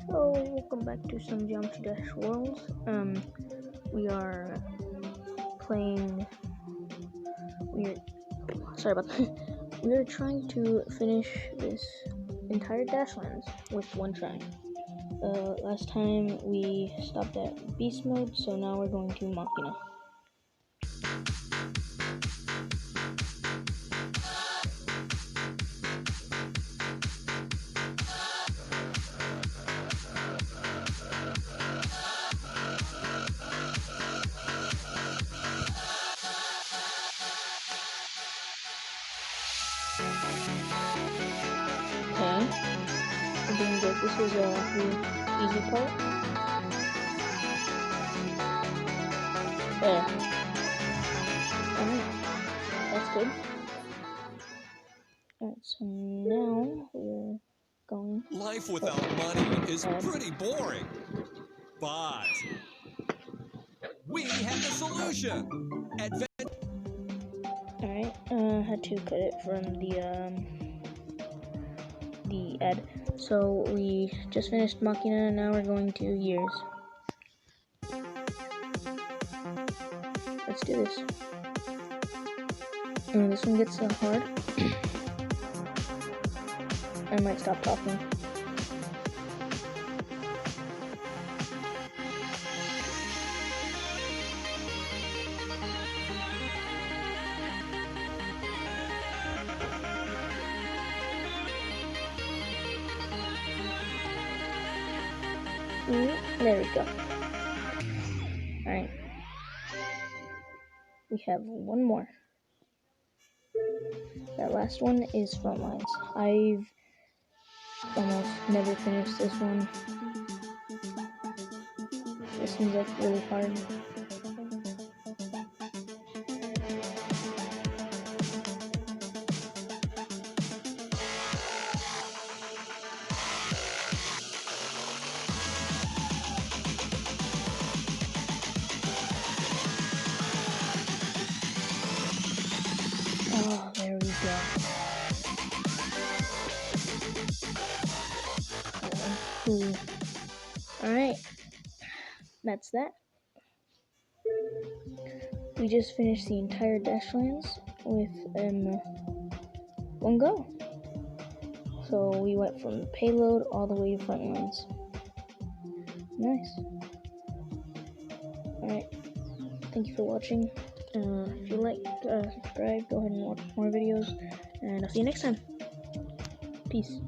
So welcome back to some Geometry Dash Worlds. We are playing. Sorry about that. We are trying to finish this entire Dashlands with one try. Last time we stopped at Beast Mode, so now we're going to Machina. Okay, we're doing good. This is the easy part. There. Alright, that's good. Alright, so now we're going. Life without money is pretty boring. But we have the solution. Alright, had to cut it from the ad. So we just finished Machina, and now we're going to Years. Let's do this. This one gets hard. I might stop talking. There we go. Alright. We have one more. That last one is Frontlines. I've almost never finished this one. This seems like really hard. Oh, there we go. Cool. Alright. That's that. We just finished the entire Dashlands with one go. So we went from payload all the way to Frontlines. Nice. Alright. Thank you for watching. If you like, subscribe, go ahead and watch more videos, and I'll see you next time. Peace.